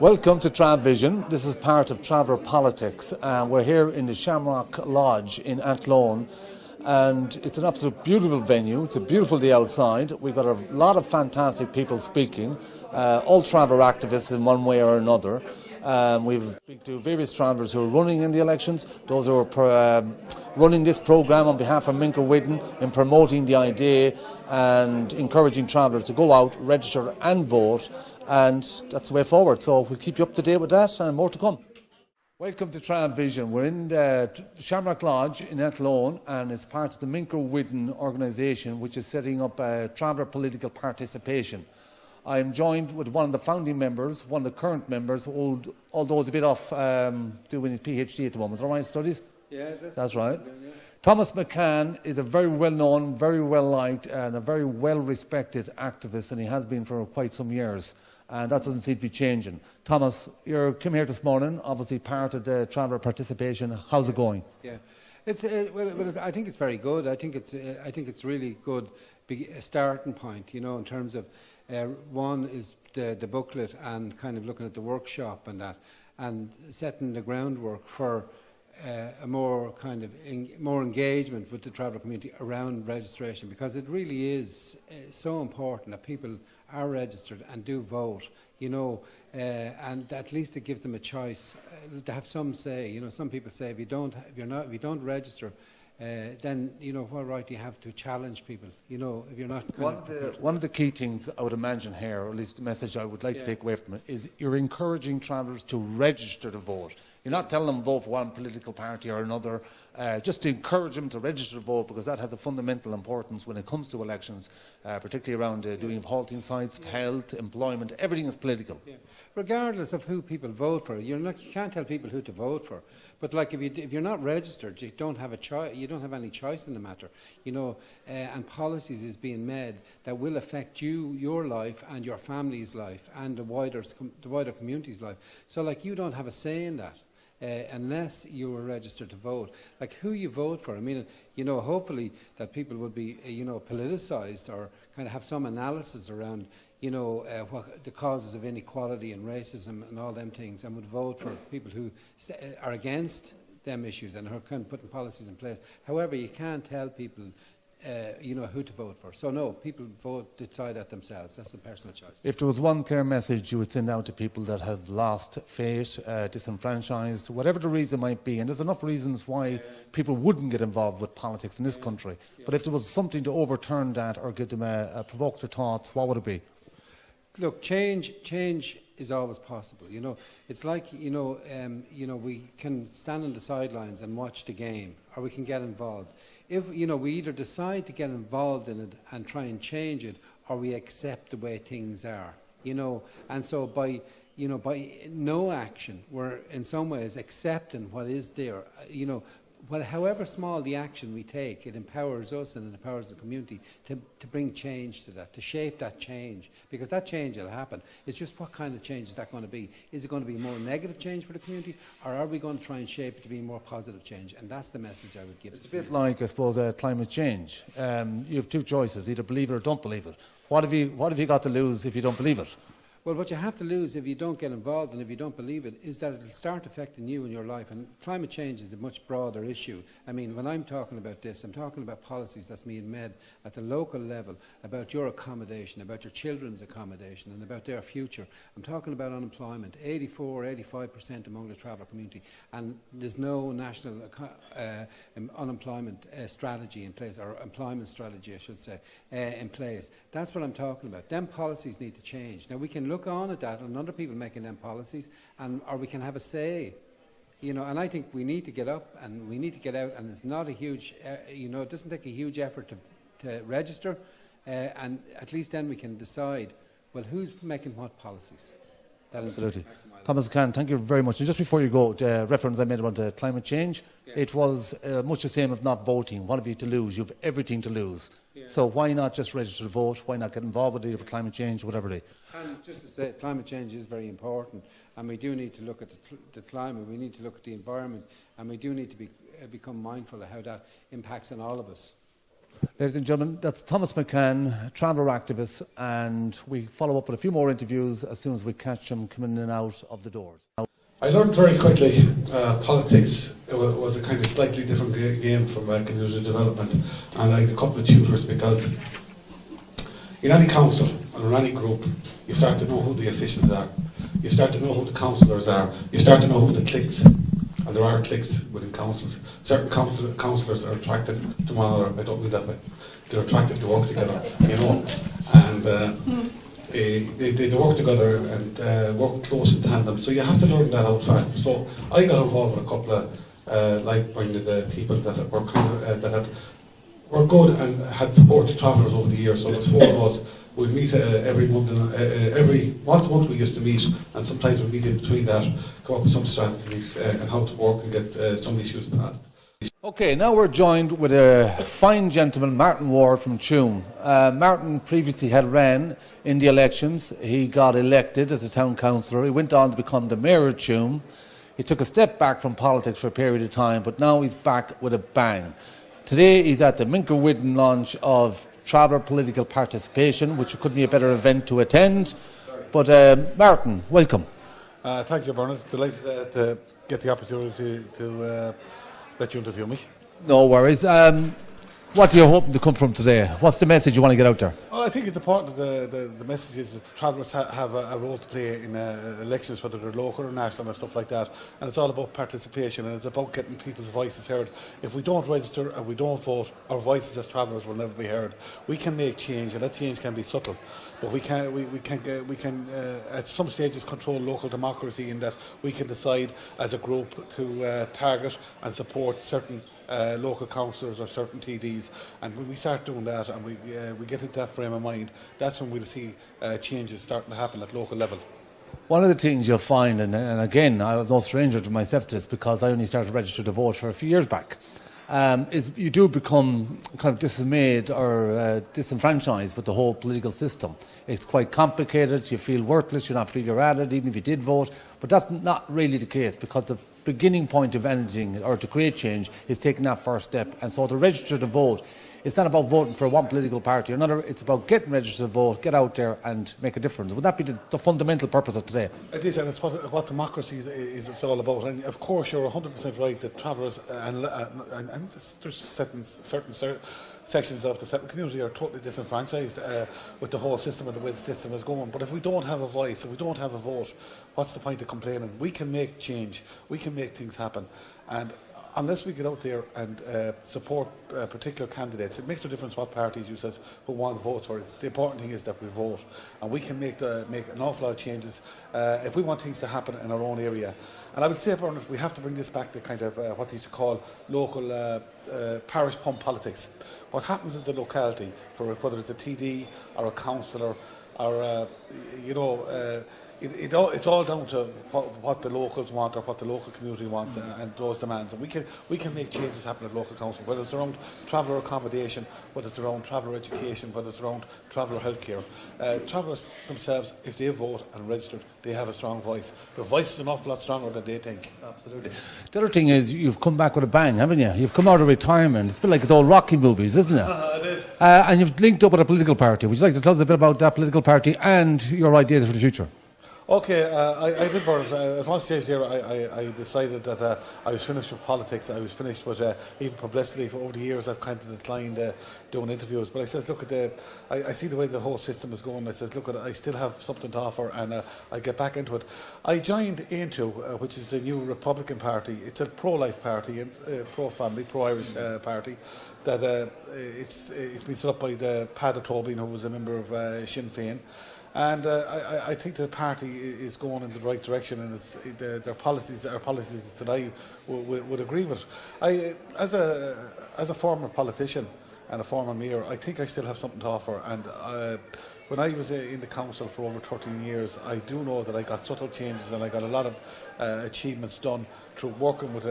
Welcome to TravVision. This is part of Traveller Politics. We're here in the Shamrock Lodge in Athlone, and it's an absolute beautiful venue. It's a beautiful day outside. We've got a lot of fantastic people speaking, all traveller activists in one way or another. We've speak to various travellers who are running in the elections, those who are running this programme on behalf of MINCEIR WHIDEN in promoting the idea and encouraging travellers to go out, register and vote, and that's the way forward. So we'll keep you up to date with that and more to come. Welcome to TravVision. We're in the Shamrock Lodge in Athlone, and it's part of the MINCEIR WHIDEN organisation, which is setting up traveller political participation. I am joined with one of the founding members, one of the current members, although he's a bit off doing his PhD at the moment. Is that right, studies? Yeah, that's right. Yeah. Thomas McCann is a very well-known, very well-liked and a very well-respected activist, and he has been for quite some years. And that doesn't seem to be changing. Thomas, you came here this morning, obviously part of the traveller participation. How's it going? Yeah, it's well, I think it's very good. I think it's really good starting point. You know, in terms of one is the booklet and kind of looking at the workshop and that, and setting the groundwork for a more kind of more engagement with the traveller community around registration, because it really is so important that people are registered and do vote, you know, and at least it gives them a choice to have some say. You know, some people say if you don't register, then you know what right do you have to challenge people? You know, if you're not. One of the key things I would imagine here, or at least the message I would like to take away from it, is you're encouraging travellers to register to vote. You're not telling them vote for one political party or another, just to encourage them to register to vote, because that has a fundamental importance when it comes to elections, particularly around doing halting sites, health, employment. Everything is political. Yeah. Regardless of who people vote for, you can't tell people who to vote for. But like if you're not registered, you don't have a choice. You don't have any choice in the matter. You know, and policies is being made that will affect you, your life, and your family's life, and the wider community's life. So like you don't have a say in that. Unless you were registered to vote. Like who you vote for, I mean, you know, hopefully that people would be, you know, politicised or kind of have some analysis around, you know, what the causes of inequality and racism and all them things, and would vote for people who are against them issues and are kind of putting policies in place. However, you can't tell people you know, who to vote for. So no, people decide that themselves. That's a personal choice. If there was one clear message you would send out to people that have lost faith, disenfranchised, whatever the reason might be, and there's enough reasons why people wouldn't get involved with politics in this country, but if there was something to overturn that or give them a provoke their thoughts, what would it be? Look, change is always possible. You know, it's like, you know, we can stand on the sidelines and watch the game, or we can get involved. If, you know, we either decide to get involved in it and try and change it, or we accept the way things are, you know. And so by no action, we're in some ways accepting what is there, you know. Well, however small the action we take, it empowers us and it empowers the community to bring change to that, to shape that change, because that change will happen. It's just what kind of change is that going to be? Is it going to be more negative change for the community, or are we going to try and shape it to be more positive change? And that's the message I would give. It's a bit like, I suppose, climate change. You have two choices: either believe it or don't believe it. What have you got to lose if you don't believe it? Well, what you have to lose if you don't get involved and if you don't believe it is that it'll start affecting you in your life. And climate change is a much broader issue. I mean, when I'm talking about this, I'm talking about policies that's being made at the local level, about your accommodation, about your children's accommodation and about their future. I'm talking about unemployment, 84–85% among the traveller community. And there's no national unemployment strategy in place, or employment strategy, I should say, in place. That's what I'm talking about. Them policies need to change. Now, we can look on at that and other people making them policies, or we can have a say, you know. And I think we need to get up and we need to get out, and it's not a huge, you know, it doesn't take a huge effort to register, and at least then we can decide, well, who's making what policies. Absolutely. Thomas McCann, thank you very much. And just before you go, the reference I made about climate change, it was much the same of not voting. What have you to lose? You have everything to lose. So why not just register to vote? Why not get involved with either climate change, whatever it is? And just to say, climate change is very important, and we do need to look at the climate, we need to look at the environment, and we do need to become mindful of how that impacts on all of us. Ladies and gentlemen, that's Thomas McCann, traveller activist, and we follow up with a few more interviews as soon as we catch him coming in and out of the doors. I learned very quickly politics was a kind of slightly different game from community development, and I had a couple of tutors because in any council or in any group you start to know who the officials are, you start to know who the councillors are, you start to know who the cliques, and there are cliques within councils. Certain councillors are attracted to one another. I don't mean that way. They're attracted to work together, you know, and they work together and work close in tandem. So you have to learn that out fast. So I got involved with a couple of like-minded people that were kind of, were good and had supported travellers over the years. So there's four of us. We'd meet every month, once a month we used to meet, and sometimes we'd meet in between that, come up with some strategies and how to work and get some issues passed. Okay, now we're joined with a fine gentleman, Martin Ward from Tuam. Martin previously had ran in the elections. He got elected as a town councillor. He went on to become the mayor of Tuam. He took a step back from politics for a period of time, but now he's back with a bang. Today he's at the MINCEIR WHIDEN launch of Traveller Political Participation, which couldn't be a better event to attend. But Martin, welcome. Thank you, Bernard. Delighted to get the opportunity to let you interview me. No worries. What are you hoping to come from today? What's the message you want to get out there? Well, I think it's important the message is that the travellers have a role to play in elections, whether they're local or national and stuff like that. And it's all about participation, and it's about getting people's voices heard. If we don't register and we don't vote, our voices as travellers will never be heard. We can make change, and that change can be subtle, but we can at some stages control local democracy in that we can decide as a group to target and support certain local councillors or certain TDs, and when we start doing that and we get into that frame of mind, that's when we'll see changes starting to happen at local level. One of the things you'll find, and again, I was no stranger to myself to this because I only started to register to vote for a few years back, is you do become kind of dismayed or disenfranchised with the whole political system. It's quite complicated, you feel worthless, you don't feel you're at it, even if you did vote. But that's not really the case, because the beginning point of anything, or to create change, is taking that first step. And so to register to vote, it's not about voting for one political party or another, it's about getting registered to vote, get out there and make a difference. Would that be the fundamental purpose of today? It is, and it's what democracy is all about. And of course, you're 100% right that travellers and there's certain sections of the settlement community are totally disenfranchised with the whole system and the way the system is going. But if we don't have a voice, if we don't have a vote, what's the point of complaining? We can make change, we can make things happen, and unless we get out there and support particular candidates, it makes no difference what parties you says who want to vote for. The important thing is that we vote, and we can make an awful lot of changes if we want things to happen in our own area. And I would say, Bernard, we have to bring this back to kind of what they used to call local parish pump politics. What happens is the locality, for whether it's a TD or a councillor or it's all down to what the locals want or what the local community wants and those demands. And we can make changes happen at local council, whether it's around traveller accommodation, whether it's around traveller education, whether it's around traveller healthcare. Travellers themselves, if they vote and registered, they have a strong voice. Their voice is an awful lot stronger than they think. Absolutely. The other thing is you've come back with a bang, haven't you? You've come out of retirement. It's a bit like the old Rocky movies, isn't it? It is. And you've linked up with a political party. Would you like to tell us a bit about that political party and your ideas for the future? Okay, I did, Bernard. At one stage here, I decided that I was finished with politics. I was finished with even publicity. For over the years, I've kind of declined doing interviews. But I says, look at I see the way the whole system is going. I says, look, I still have something to offer, and I get back into it. I joined into, which is the new Republican Party. It's a pro-life party, pro-family, pro-Irish party. That it's been set up by the Paddy Tobin, who was a member of Sinn Féin. And I think the party is going in the right direction, and their policies are policies that I would agree with. As a former politician and a former mayor, I think I still have something to offer. And when I was in the council for over 13 years, I do know that I got subtle changes and I got a lot of achievements done through working with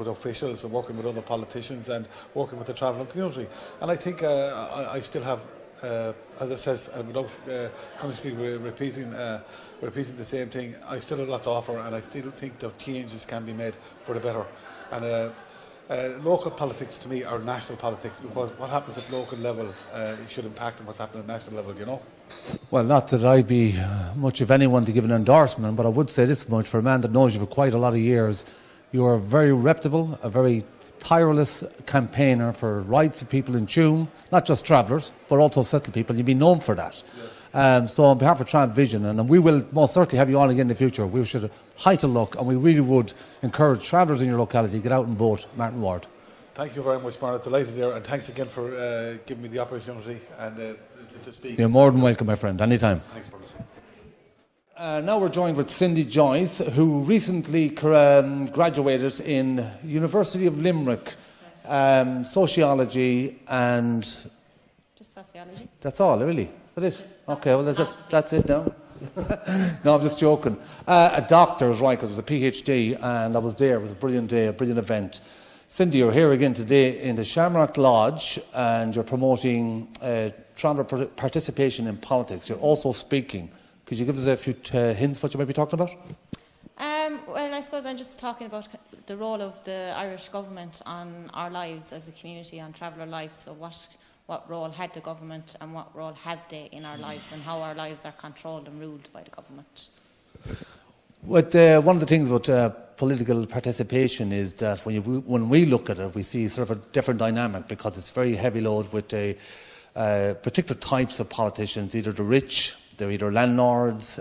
officials and working with other politicians and working with the travelling community. And I think I still have, as I says, and without constantly repeating the same thing, I still have a lot to offer, and I still think that changes can be made for the better. And Local politics to me are national politics, because what happens at local level should impact on what's happening at national level, you know. Well, not that I be much of anyone to give an endorsement, but I would say this much: for a man that knows you for quite a lot of years, you are very reputable, a very tireless campaigner for rights of people in Tuam, not just travellers, but also settled people. You've been known for that. So on behalf of Tramp Vision, and we will most certainly have you on again in the future, we should height a look, and we really would encourage travellers in your locality to get out and vote Martin Ward. Thank you very much, Martin. Delighted there, and thanks again for giving me the opportunity and to speak. You're more than welcome, my friend, anytime. Thanks, Martin. Now we're joined with Cindy Joyce, who recently graduated in University of Limerick, sociology and... Just sociology. That's all, really? Is that it? Okay, well, that's it now. No, I'm just joking. A doctor's, right, because it was a PhD, and I was there. It was a brilliant day, a brilliant event. Cindy, you're here again today in the Shamrock Lodge, and you're promoting traveller participation in politics. You're also speaking. Could you give us a few hints what you might be talking about? Well, I suppose I'm just talking about the role of the Irish government on our lives as a community, on traveller lives. So what role had the government and what role have they in our lives, and how our lives are controlled and ruled by the government. One of the things about political participation is that when we look at it, we see sort of a different dynamic, because it's very heavy load with particular types of politicians, either the rich, they're either landlords.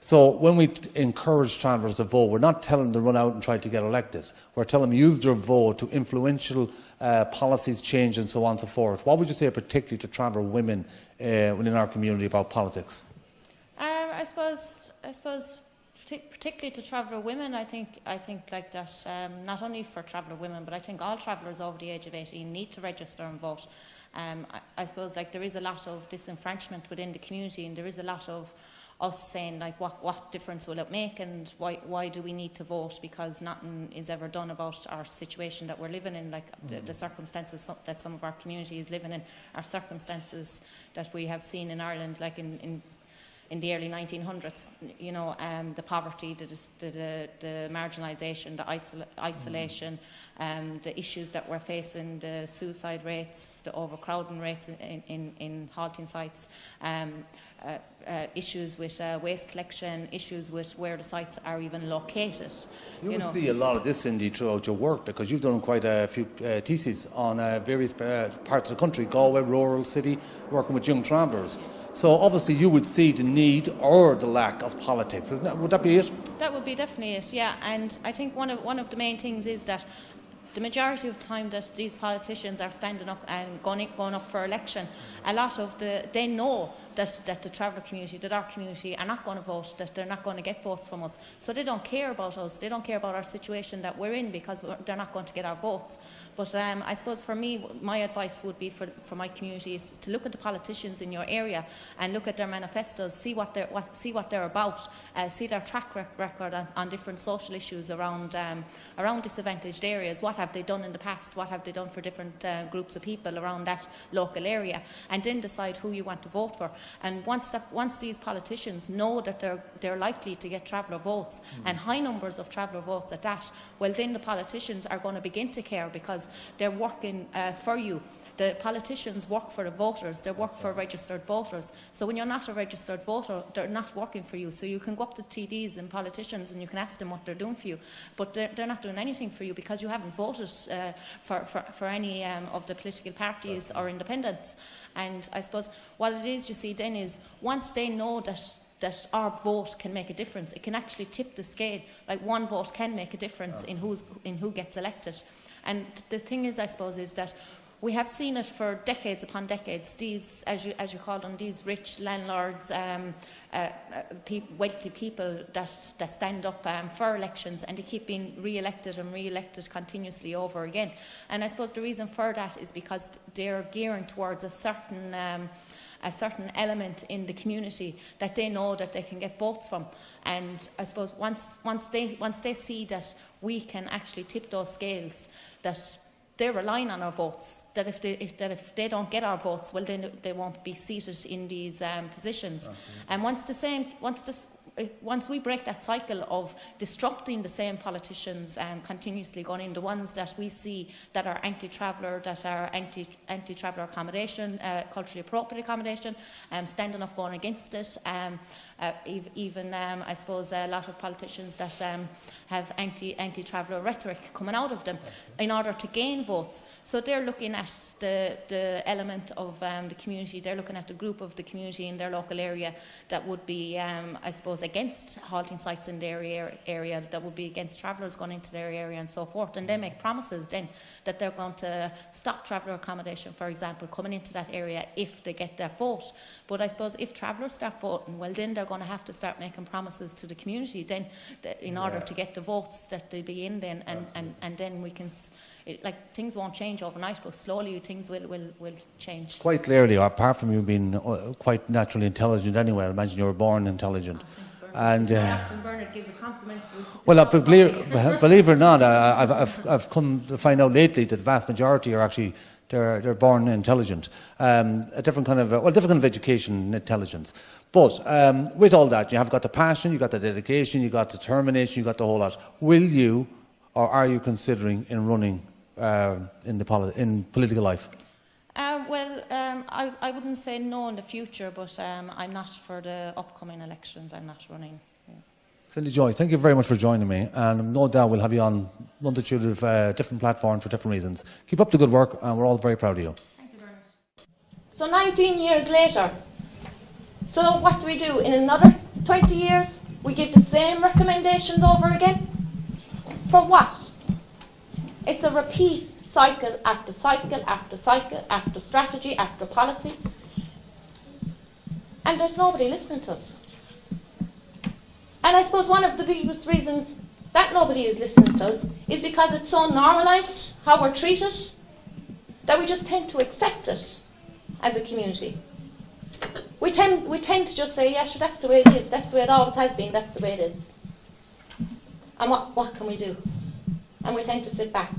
So when we encourage travellers to vote, we're not telling them to run out and try to get elected. We're telling them use their vote to influential policies change and so on and so forth. What would you say particularly to traveller women within our community about politics? I suppose particularly to traveller women, I think like that, not only for traveller women, but I think all travellers over the age of 18 need to register and vote. I suppose like there is a lot of disenfranchisement within the community, and there is a lot of us saying like what difference will it make, and why do we need to vote, because nothing is ever done about our situation that we're living in, like the circumstances that some of our community is living in, are circumstances that we have seen in Ireland, like in the early 1900s, you know, the poverty, the marginalisation, the isolation, the issues that we're facing, the suicide rates, the overcrowding rates in halting sites, issues with waste collection, issues with where the sites are even located. You will see a lot of this, Cindy, throughout your work, because you've done quite a few theses on various parts of the country, Galway, rural, city, working with young travellers. So obviously you would see the need or the lack of politics. Would that be it? That would be definitely it, yeah. And I think one of the main things is that the majority of the time that these politicians are standing up and going up for election, a lot of they know that the traveller community, that our community are not going to vote, that they're not going to get votes from us. So they don't care about us, they don't care about our situation that we're in, because they're not going to get our votes. But I suppose for me, my advice would be for my community is to look at the politicians in your area and look at their manifestos, see what they're about, see their track record on different social issues around disadvantaged areas. What have they done in the past? What have they done for different groups of people around that local area? And then decide who you want to vote for. And once these politicians know that they're likely to get traveller votes, and high numbers of traveller votes at that, well then the politicians are going to begin to care, because they're working for you. The politicians work for the voters, they work for registered voters. So when you're not a registered voter, they're not working for you. So you can go up to TDs and politicians and you can ask them what they're doing for you, but they're not doing anything for you, because you haven't voted for any of the political parties or independents. And I suppose what it is, you see, then is once they know that our vote can make a difference, it can actually tip the scale. Like one vote can make a difference in who gets elected. And the thing is, I suppose, is that we have seen it for decades upon decades. These, as you call them, these rich landlords, wealthy people that stand up for elections, and they keep being re-elected and re-elected continuously over again. And I suppose the reason for that is because they're gearing towards a certain element in the community that they know that they can get votes from. And I suppose once they see that we can actually tip those scales, that they're relying on our votes, that if they don't get our votes, well then they won't be seated in these positions. And once once we break that cycle of disrupting the same politicians and continuously going in, the ones that we see that are anti-traveller, that are anti-traveller accommodation, culturally appropriate accommodation, standing up going against it, even I suppose a lot of politicians that have anti-traveller rhetoric coming out of them in order to gain votes. So they're looking at the element of the community, they're looking at the group of the community in their local area that would be, I suppose, against halting sites in their area, that would be against travellers going into their area and so forth. And they make promises then that they're going to stop traveller accommodation, for example, coming into that area if they get their vote. But I suppose if travellers start voting, well, then they're going to have to start making promises to the community then in order to get the votes that they'll be in then, and then we can... like, things won't change overnight, but slowly things will change. Quite clearly, apart from you being quite naturally intelligent anyway, I imagine you were born intelligent. And Bernard gives a compliment. well, believe it or not, I've come to find out lately that the vast majority are actually they're born intelligent. A different kind of education, intelligence. But with all that, you have got the passion, you got the dedication, you got determination, you got the whole lot. Will you, or are you considering in running in political life? I wouldn't say no in the future, but I'm not for the upcoming elections. I'm not running. Yeah. Cindy Joy, thank you very much for joining me, and no doubt we'll have you on multitude of different platforms for different reasons. Keep up the good work, and we're all very proud of you. Thank you very much. So 19 years later, so what do? In another 20 years, we give the same recommendations over again? For what? It's a repeat cycle after cycle after cycle after strategy after policy. And there's nobody listening to us. And I suppose one of the biggest reasons that nobody is listening to us is because it's so normalised how we're treated that we just tend to accept it as a community. We tend to just say, yeah, sure, that's the way it is, that's the way it always has been, that's the way it is. And what can we do? And we tend to sit back.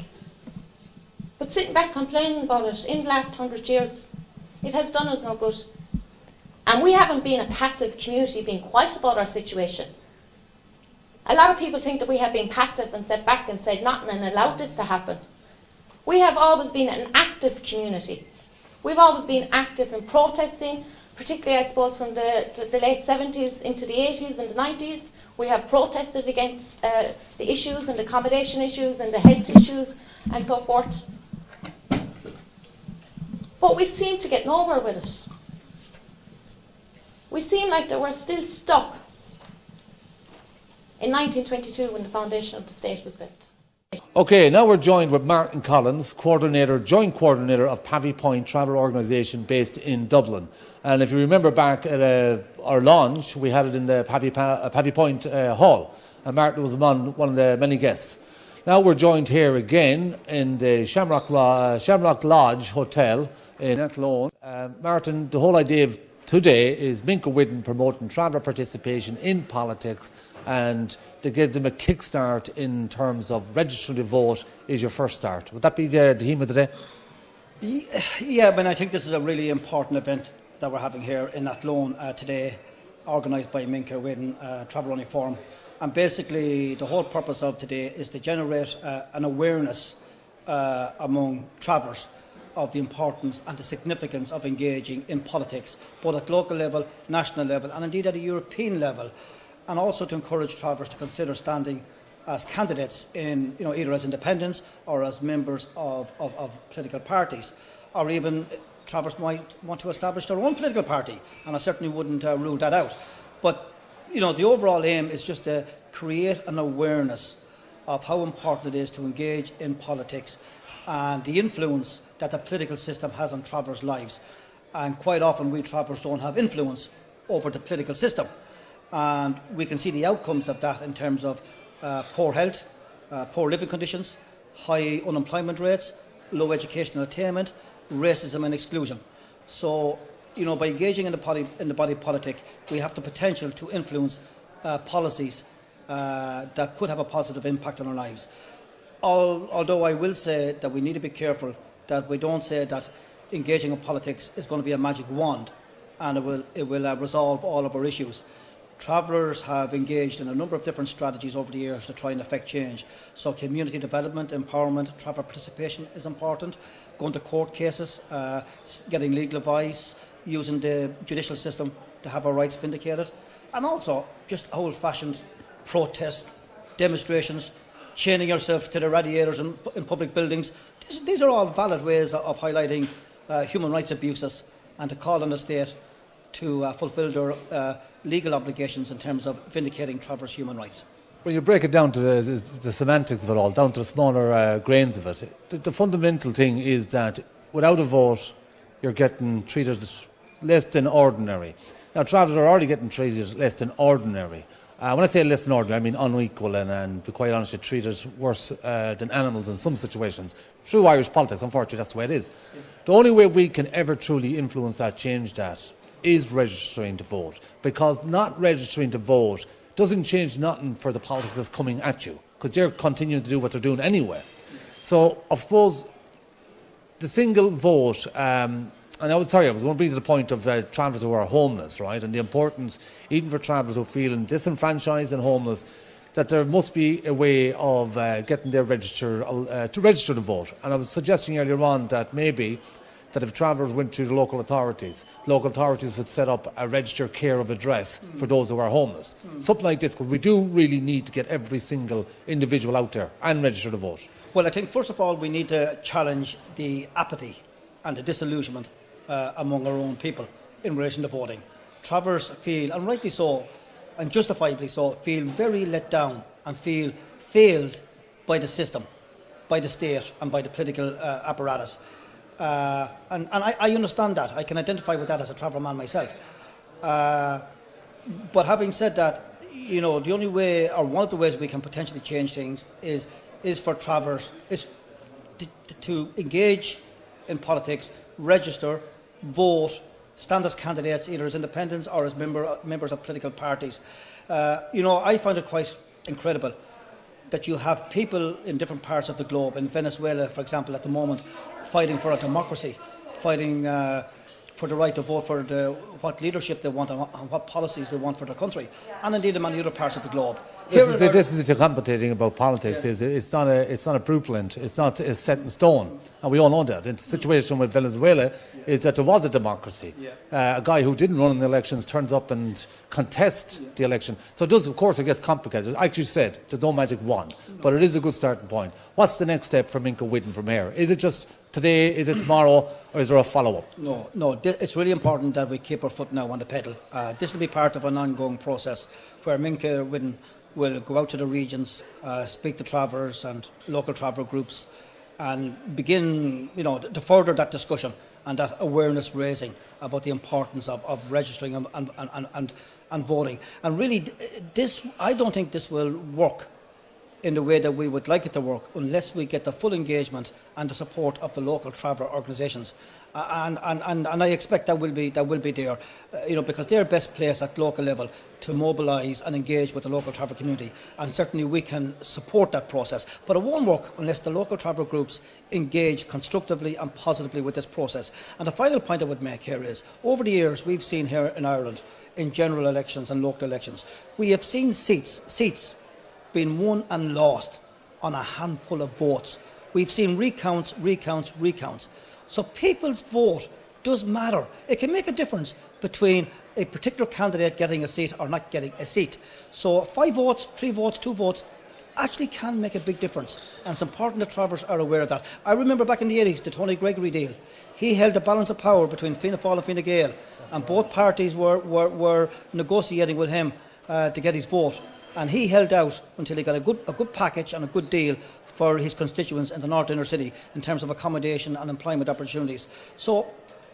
But sitting back complaining about it in the last 100 years, it has done us no good. And we haven't been a passive community being quiet about our situation. A lot of people think that we have been passive and sat back and said nothing and allowed this to happen. We have always been an active community. We've always been active in protesting, particularly, I suppose, from the late 70s into the 80s and the 90s. We have protested against the issues and the accommodation issues and the health issues and so forth. But we seem to get nowhere with it. We seem like that we're still stuck in 1922 when the foundation of the state was built. Okay, now we're joined with Martin Collins, joint coordinator of Pavy Point Travel Organisation based in Dublin. And if you remember back at our launch, we had it in the Pavy Point Hall, and Martin was among one of the many guests. Now we're joined here again in the Shamrock Lodge Hotel in Athlone. Martin, the whole idea of today is MINCEIR WHIDEN promoting traveller participation in politics, and to give them a kickstart in terms of registering to vote is your first start. Would that be the theme of the day? Yeah, I think this is a really important event that we're having here in Athlone today, organised by MINCEIR WHIDEN Travel Only Forum. And basically, the whole purpose of today is to generate an awareness among travellers of the importance and the significance of engaging in politics, both at local level, national level, and indeed at a European level, and also to encourage travellers to consider standing as candidates in, either as independents or as members of political parties, or even travellers might want to establish their own political party, and I certainly wouldn't rule that out. But the overall aim is just to create an awareness of how important it is to engage in politics and the influence that the political system has on travellers' lives. And quite often we travellers don't have influence over the political system. And we can see the outcomes of that in terms of poor health, poor living conditions, high unemployment rates, low educational attainment, racism and exclusion. So, by engaging in the body politic, we have the potential to influence policies that could have a positive impact on our lives. Although I will say that we need to be careful that we don't say that engaging in politics is going to be a magic wand and it will resolve all of our issues. Travellers have engaged in a number of different strategies over the years to try and affect change. So community development, empowerment, traveller participation is important. Going to court cases, getting legal advice, using the judicial system to have our rights vindicated. And also just old-fashioned protest, demonstrations, chaining yourself to the radiators in public buildings. These are all valid ways of highlighting human rights abuses and to call on the state to fulfil their legal obligations in terms of vindicating travellers' human rights. When you break it down to the semantics of it all, down to the smaller grains of it, the fundamental thing is that without a vote, you're getting treated less than ordinary. Now, travellers are already getting treated less than ordinary. When I say less than ordinary, I mean unequal and to be quite honest, you're treated worse than animals in some situations. Through Irish politics, unfortunately, that's the way it is. Yeah. The only way we can ever truly influence that, change that, is registering to vote. Because not registering to vote doesn't change nothing for the politics that's coming at you, because they're continuing to do what they're doing anyway. So, I suppose, the single vote, and I was going to bring to the point of travellers who are homeless, right, and the importance, even for travellers who are feeling disenfranchised and homeless, that there must be a way of getting their to register to vote. And I was suggesting earlier on that maybe that if travellers went to the local authorities would set up a registered care of address for those who are homeless. Something like this, because we do really need to get every single individual out there and register to vote. Well, I think first of all we need to challenge the apathy and the disillusionment among our own people in relation to voting. Travellers feel, and rightly so, and justifiably so, feel very let down and feel failed by the system, by the state and by the political apparatus. And I understand that. I can identify with that as a traveller man myself. But having said that, the only way, or one of the ways we can potentially change things is for travellers to engage in politics, register, vote, stand as candidates either as independents or as members of political parties. I find it quite incredible that you have people in different parts of the globe, in Venezuela, for example, at the moment, fighting for a democracy, fighting for the right to vote for what leadership they want and what policies they want for their country, and indeed in many other parts of the globe. This is the complicating about politics. Yeah. It's not a blueprint. It's not set in stone, and we all know that. And the situation with Venezuela is that there was a democracy. Yeah. A guy who didn't run in the elections turns up and contests the election. So it does, of course, it gets complicated. Like you said, there's no magic wand, but it is a good starting point. What's the next step for MINCEIR WHIDEN from here? Is it just today? Is it tomorrow? Or is there a follow-up? No. It's really important that we keep our foot now on the pedal. This will be part of an ongoing process where MINCEIR WHIDEN will go out to the regions, speak to travellers and local traveller groups, and begin, to further that discussion and that awareness raising about the importance of registering and voting. And really, I don't think this will work in the way that we would like it to work unless we get the full engagement and the support of the local traveller organisations. And I expect that will be there, because they're best placed at local level to mobilise and engage with the local traveller community, and certainly we can support that process. But it won't work unless the local traveller groups engage constructively and positively with this process. And the final point I would make here is, over the years we've seen here in Ireland, in general elections and local elections, we have seen seats being won and lost on a handful of votes. We've seen recounts. So people's vote does matter. It can make a difference between a particular candidate getting a seat or not getting a seat. So 5 votes, 3 votes, 2 votes actually can make a big difference. And it's important that travellers are aware of that. I remember back in the 80s, the Tony Gregory deal. He held the balance of power between Fianna Fáil and Fine Gael, and both parties were negotiating with him to get his vote. And he held out until he got a good package and a good deal for his constituents in the North Inner City in terms of accommodation and employment opportunities. So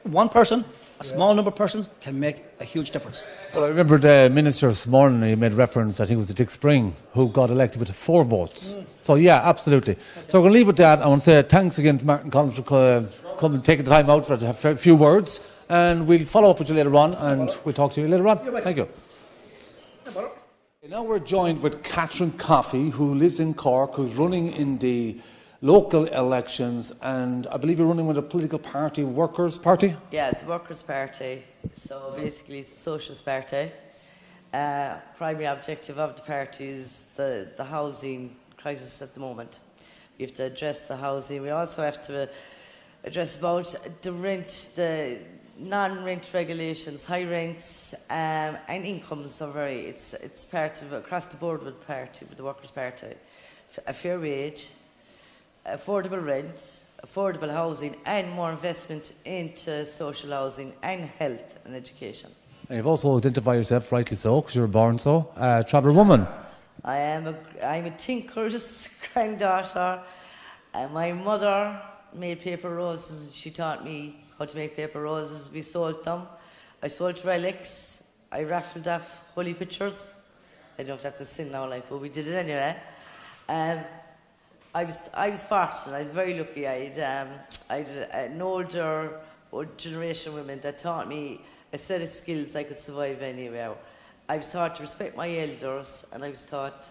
one person, a small number of persons, can make a huge difference. Well, I remember the Minister this morning, he made reference, I think it was to Dick Spring, who got elected with 4 votes. So yeah, absolutely. So we're going to leave with that. I want to say thanks again to Martin Collins for coming and taking the time out for to have a few words, and we'll follow up with you later on, and we'll talk to you later on. Thank you. Now we're joined with Catherine Coffey, who lives in Cork, who's running in the local elections, and I believe you're running with a political party, Workers' Party? Yeah, the Workers' Party. So basically it's the Socialist Party. primary objective of the party is the housing crisis at the moment. We have to address the housing. We also have to address about the rent, the non-rent regulations, high rents, and incomes are it's part of across the board with the Workers' Party. A fair wage, affordable rent, affordable housing, and more investment into social housing and health and education. And you've also identified yourself, rightly so, because you were born so, traveller woman. I'm a tinker's granddaughter, and my mother made paper roses, and she taught me how to make paper roses. We sold them. I sold relics. I raffled off holy pictures. I don't know if that's a sin now, like, but we did it anyway. I was fortunate. I was very lucky. I had an older generation of women that taught me a set of skills I could survive anywhere. I was taught to respect my elders, and I was taught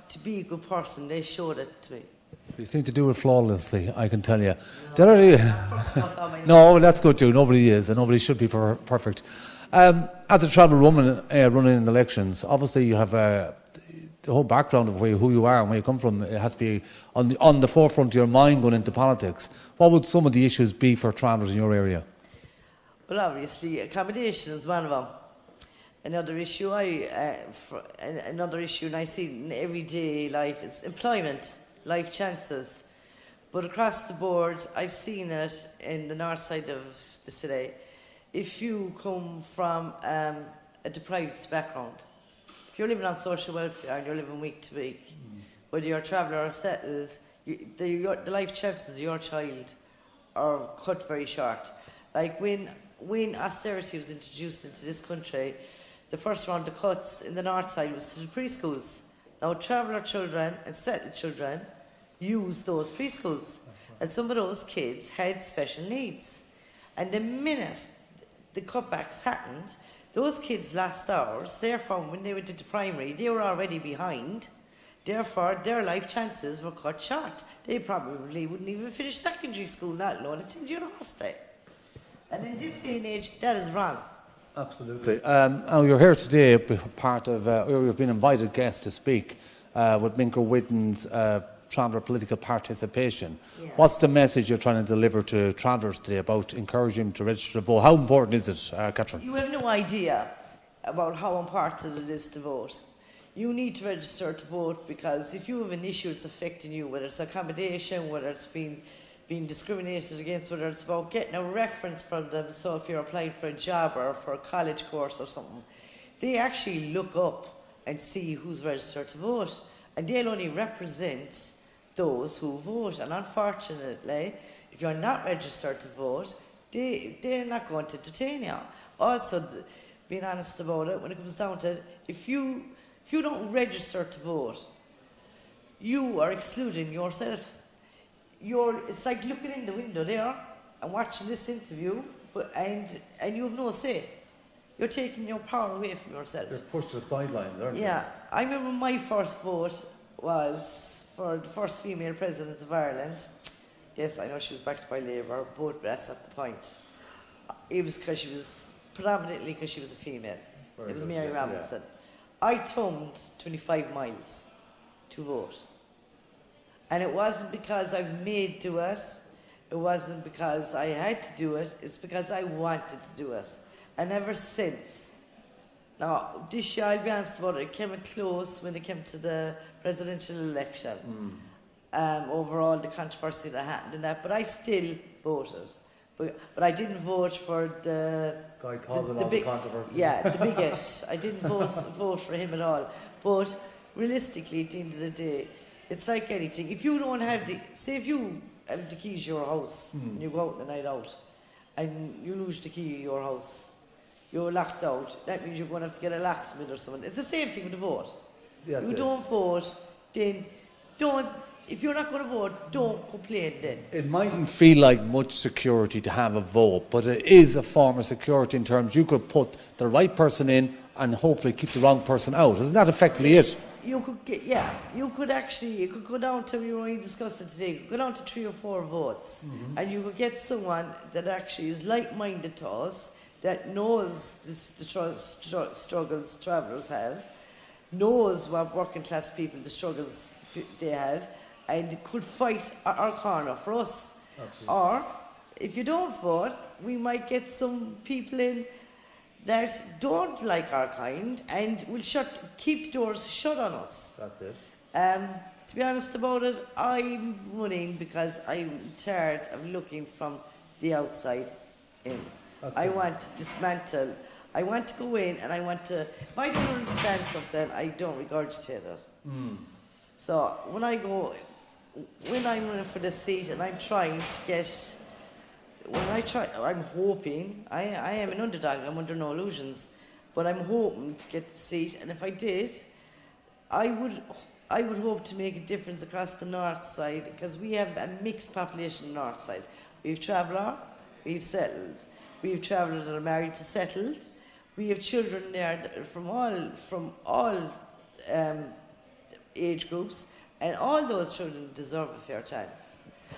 to be a good person. They showed it to me. You seem to do it flawlessly, I can tell you. No, that's good too. Nobody is, and nobody should be perfect. As a travel woman running in elections, obviously you have the whole background of who you are and where you come from. It has to be on the forefront of your mind going into politics. What would some of the issues be for travellers in your area? Well, obviously, accommodation is one of them. Another issue, and I see in everyday life is employment, life chances. But across the board, I've seen it in the north side of the city. If you come from a deprived background, if you're living on social welfare and you're living week to week, whether you're a traveller or settled, the life chances of your child are cut very short. Like when austerity was introduced into this country, the first round of cuts in the north side was to the preschools. Now traveller children and settled children use those preschools, and some of those kids had special needs. And the minute the cutbacks happened, those kids lost hours. Therefore, when they went into primary, they were already behind. Therefore, their life chances were cut short. They probably wouldn't even finish secondary school, not alone attend university. And in this day and age, that is wrong. Absolutely. Now you're here today, part of, you've been invited guest to speak with MINCEIR WHIDEN's traveller political participation. Yeah. What's the message you're trying to deliver to travellers today about encouraging them to register to vote? How important is it, Catherine? You have no idea about how important it is to vote. You need to register to vote because if you have an issue that's affecting you, whether it's accommodation, whether it's being discriminated against, whether it's about getting a reference from them, so if you're applying for a job or for a college course or something, they actually look up and see who's registered to vote, and they'll only represent those who vote. And unfortunately, if you're not registered to vote, they're not going to entertain you. Also, being honest about it, when it comes down to it, if you don't register to vote, you are excluding yourself. It's like looking in the window there and watching this interview, and you have no say. You're taking your power away from yourself. You're pushed to the sidelines, aren't you? Yeah, I remember my first vote was for the first female president of Ireland. Yes, I know she was backed by Labour, but that's not the point. It was predominantly because she was a female. It was Mary Robinson. Yeah. I thumbed 25 miles to vote. And it wasn't because I was made to do it. It wasn't because I had to do it. It's because I wanted to do it. And ever since. Now, this year, I'll be honest about it, it came close when it came to the presidential election. Over all the controversy that happened in that. But I still voted. But I didn't vote for the big controversy. Yeah, the biggest. I didn't vote for him at all. But realistically, at the end of the day, it's like anything. If you don't have if you have the keys to your house and you go out the night out and you lose the key to your house, you're locked out, that means you're going to have to get a locksmith or something. It's the same thing with the vote. Yeah, you don't vote, then if you're not going to vote, don't complain then. It mightn't feel like much security to have a vote, but it is a form of security in terms you could put the right person in and hopefully keep the wrong person out. Isn't that effectively it? You could go down to, we were discussing today, you could go down to 3 or 4 votes, and you could get someone that actually is like-minded to us, that knows the struggles travellers have, knows what working class people, the struggles they have, and could fight our corner for us. Absolutely. Or, if you don't vote, we might get some people in that don't like our kind and will keep doors shut on us. That's it. To be honest about it, I'm running because I'm tired of looking from the outside in. I want to dismantle. I want to go in and I want to, if I don't understand something, I don't regurgitate it. So when I'm running for the seat and I'm trying to get, I'm hoping, I am an underdog, I'm under no illusions, but I'm hoping to get the seat, and if I did, I would hope to make a difference across the north side, because we have a mixed population on the north side. We have traveller, we have settled, we have travellers that are married to settled, we have children there from all age groups, and all those children deserve a fair chance.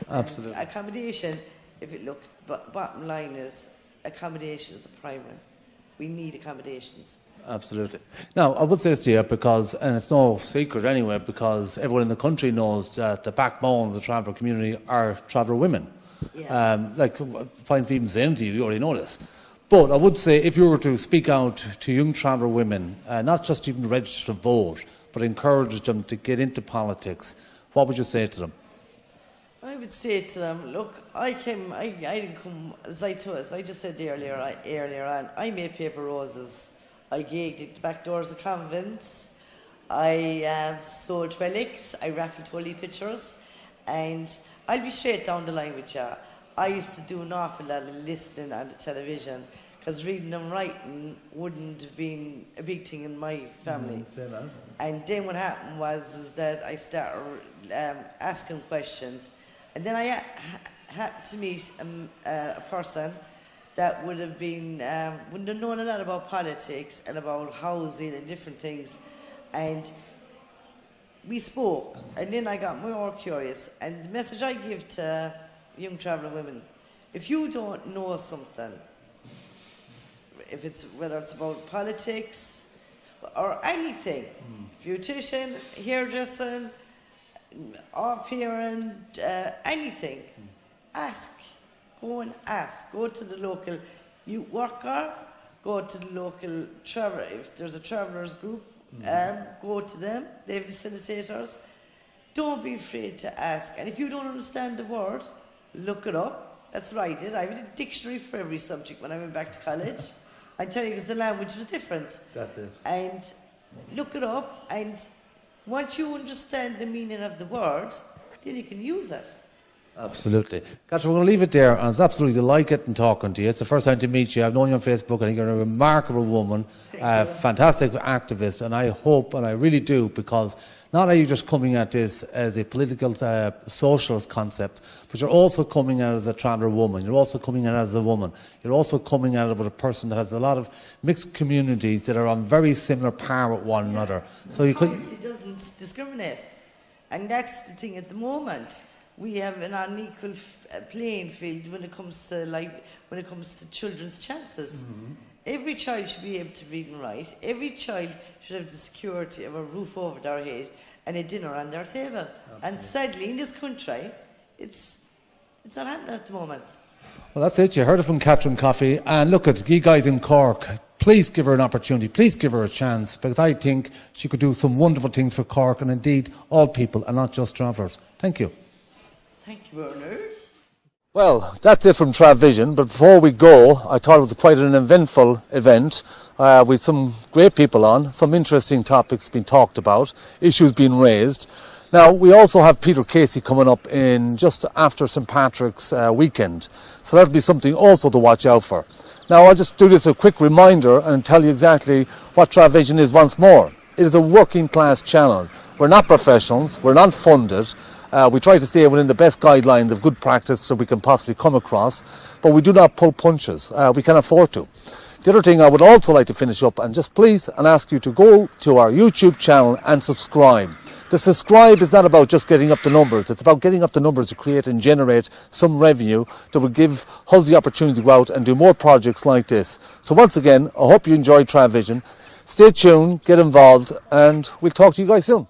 Absolutely. And accommodation, bottom line is, accommodation is a primary. We need accommodations. Absolutely. Now, I would say this to you because, and it's no secret anyway, because everyone in the country knows that the backbone of the traveller community are traveller women. Yeah. Fine people saying to you, you already know this. But I would say if you were to speak out to young traveller women, not just even register to vote, but encourage them to get into politics, what would you say to them? I would say to them, look, I didn't come, as I just said earlier on, I made paper roses. I gigged at the back doors of convents. I sold relics. I raffled holy pictures. And I'll be straight down the line with you. I used to do an awful lot of listening on the television because reading and writing wouldn't have been a big thing in my family. And then what happened was that I started asking questions. And then I had to meet a person that would have known a lot about politics and about housing and different things. And we spoke, and then I got more curious. And the message I give to young travelling women, if you don't know something, whether it's about politics or anything, beautician, hairdressing, au pairing, anything, ask. Go and ask. Go to the local youth worker, go to the local traveller. If there's a travellers group, go to them. They're facilitators. Don't be afraid to ask. And if you don't understand the word, look it up. That's what I did. I had a dictionary for every subject when I went back to college. I tell you, because the language was different. That's it. And look it up, and once you understand the meaning of the word, then you can use it. Absolutely. Catherine, we're going to leave it there, and it's absolutely delight in talking to you. It's the first time to meet you. I've known you on Facebook. I think you're a remarkable woman, fantastic activist, and I hope, and I really do, because not are you just coming at this as a political socialist concept, but you're also coming at it as a traveller woman. You're also coming at it as a woman. You're also coming at it with a person that has a lot of mixed communities that are on very similar par with one another. So you could. It doesn't discriminate, and that's the thing at the moment. We have an unequal playing field when it comes to when it comes to children's chances. Every child should be able to read and write. Every child should have the security of a roof over their head and a dinner on their table. Absolutely. And sadly, in this country, it's not happening at the moment. Well, that's it. You heard it from Catherine Coffey. And look at you guys in Cork. Please give her an opportunity. Please give her a chance, because I think she could do some wonderful things for Cork and indeed all people and not just travellers. Thank you. Thank you, Bernard. Well, that's it from TravVision, but before we go, I thought it was quite an eventful event with some great people on, some interesting topics being talked about, issues being raised. Now, we also have Peter Casey coming up in just after St. Patrick's weekend, so that'll be something also to watch out for. Now, I'll just do this a quick reminder and tell you exactly what TravVision is once more. It is a working class channel. We're not professionals, we're not funded. We try to stay within the best guidelines of good practice that we can possibly come across, but we do not pull punches. We can afford to. The other thing I would also like to finish up and just please and ask you to go to our YouTube channel and subscribe. The subscribe is not about just getting up the numbers. It's about getting up the numbers to create and generate some revenue that will give us the opportunity to go out and do more projects like this. So once again, I hope you enjoyed TravVision. Stay tuned, get involved, and we'll talk to you guys soon.